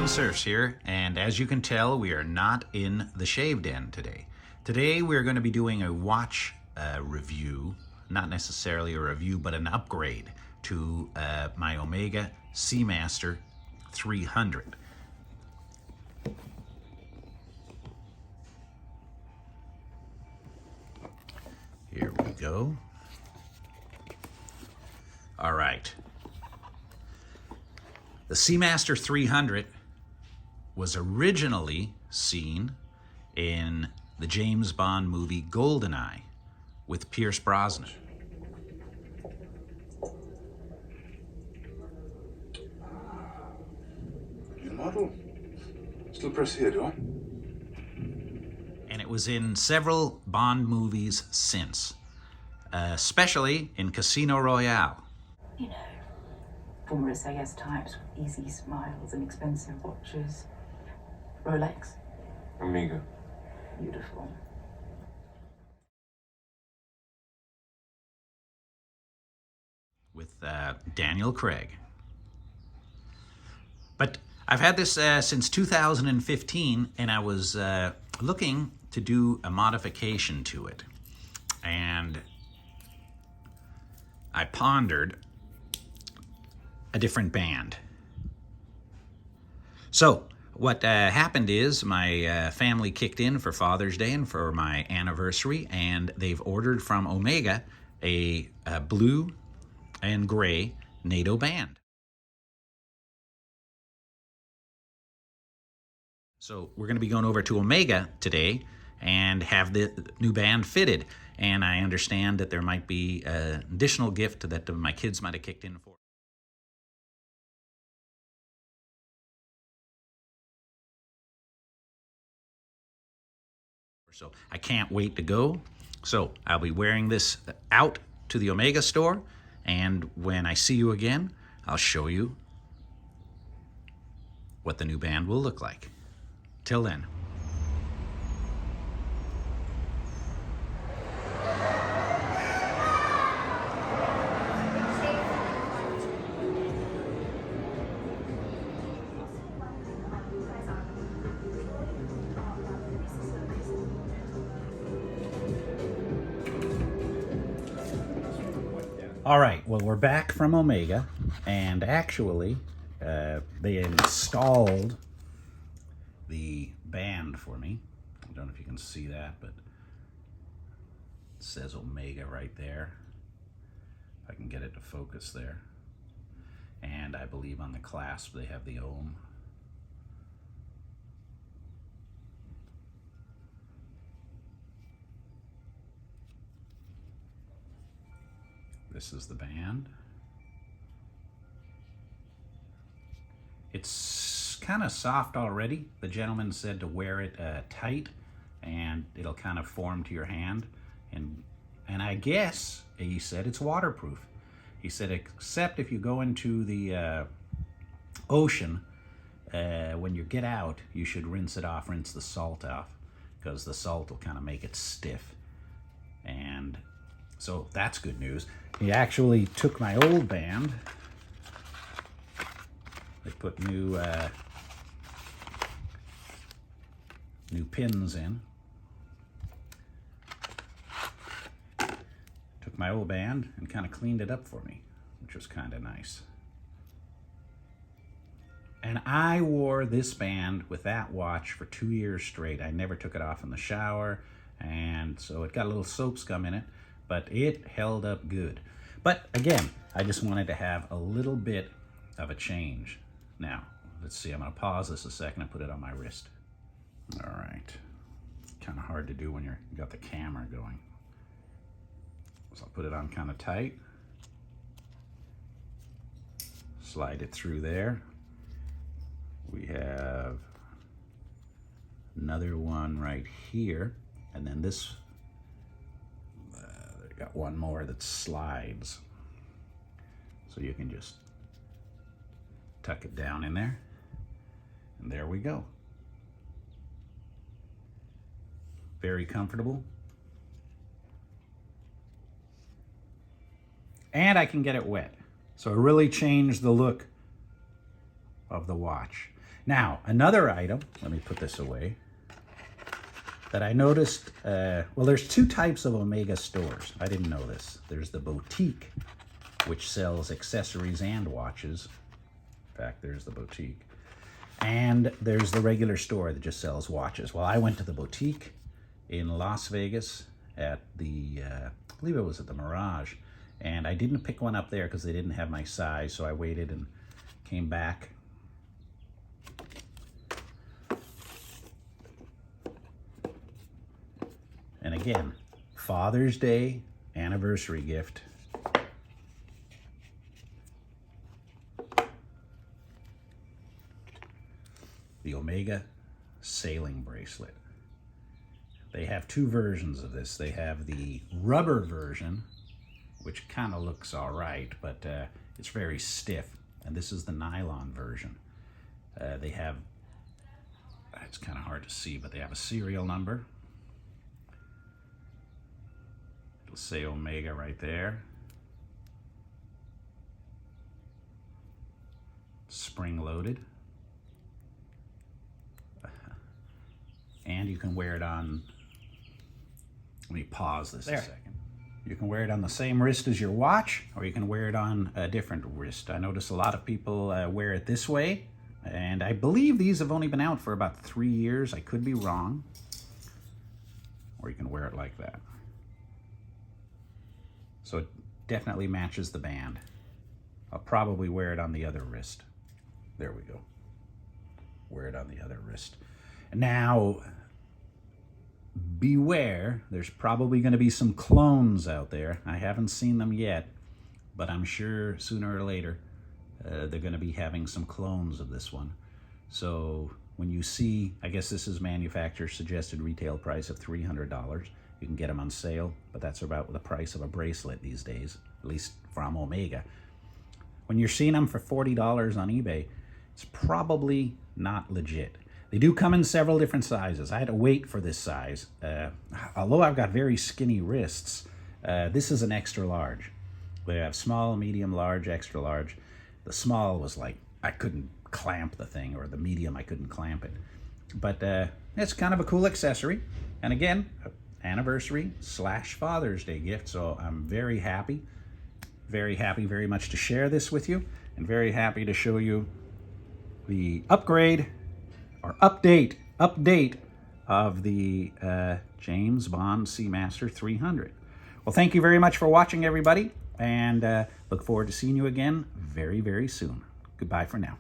Kensurfs here, and as you can tell, we are not in the shave den today. Today we're going to be doing a watch review, not necessarily a review, but an upgrade to my Omega Seamaster 300. Here we go. All right. The Seamaster 300 was originally seen in the James Bond movie GoldenEye with Pierce Brosnan. New model. Still press here, do I? And it was in several Bond movies since, especially in Casino Royale. You know, former SAS types with easy smiles and expensive watches. Rolex. Omega. Beautiful. With Daniel Craig. But I've had this since 2015, and I was looking to do a modification to it. And I pondered a different band. So what happened is my family kicked in for Father's Day and for my anniversary, and they've ordered from Omega a blue and gray NATO band. So we're going to be going over to Omega today and have the new band fitted. And I understand that there might be an additional gift that my kids might have kicked in for. So I can't wait to go. So I'll be wearing this out to the Omega store, and when I see you again, I'll show you what the new band will look like. Till then. All right, well, we're back from Omega, and actually, they installed the band for me. I don't know if you can see that, but it says Omega right there. If I can get it to focus there. And I believe on the clasp they have the ohm. This is the band. It's kind of soft already. The gentleman said to wear it tight, and it'll kind of form to your hand. And I guess he said it's waterproof. He said except if you go into the ocean, when you get out, you should rinse it off, rinse the salt off, because the salt will kind of make it stiff. And so that's good news. He actually took my old band. They put new pins in. Took my old band and kind of cleaned it up for me, which was kind of nice. And I wore this band with that watch for 2 years straight. I never took it off in the shower, and so it got a little soap scum in it, but it held up good. But again, I just wanted to have a little bit of a change. Now, let's see, I'm gonna pause this a second and put it on my wrist. All right, it's kind of hard to do when you got the camera going. So I'll put it on kind of tight. Slide it through there. We have another one right here, and then this, got one more that slides. So you can just tuck it down in there, and there we go. Very comfortable. And I can get it wet. So it really changed the look of the watch. Now, another item, let me put this away, that I noticed, well, there's two types of Omega stores. I didn't know this. There's the boutique, which sells accessories and watches. In fact, there's the boutique. And there's the regular store that just sells watches. Well, I went to the boutique in Las Vegas at the, I believe it was at the Mirage, and I didn't pick one up there because they didn't have my size, so I waited and came back. And again, Father's Day anniversary gift. The Omega Sailing Bracelet. They have two versions of this. They have the rubber version, which kind of looks all right, but it's very stiff. And this is the nylon version. They have, it's kind of hard to see, but they have a serial number. It'll say Omega right there. Spring loaded. And you can wear it on, let me pause this a second. You can wear it on the same wrist as your watch, or you can wear it on a different wrist. I notice a lot of people wear it this way, and I believe these have only been out for about 3 years. I could be wrong. Or you can wear it like that. So it definitely matches the band. I'll probably wear it on the other wrist. There we go. Wear it on the other wrist. Now, beware, there's probably going to be some clones out there. I haven't seen them yet, but I'm sure sooner or later they're going to be having some clones of this one. So when you see, I guess this is manufacturer's suggested retail price of $300. You can get them on sale, but that's about the price of a bracelet these days, at least from Omega. When you're seeing them for $40 on eBay, it's probably not legit. They do come in several different sizes. I had to wait for this size. Although I've got very skinny wrists, this is an extra large. They have small, medium, large, extra large. The small was like, I couldn't clamp the thing, or the medium, I couldn't clamp it. But it's kind of a cool accessory. And again, anniversary / Father's Day gift. So I'm very happy very much to share this with you, and very happy to show you the upgrade or update of the James Bond Seamaster 300. Well, thank you very much for watching, everybody, and look forward to seeing you again very, very soon. Goodbye for now.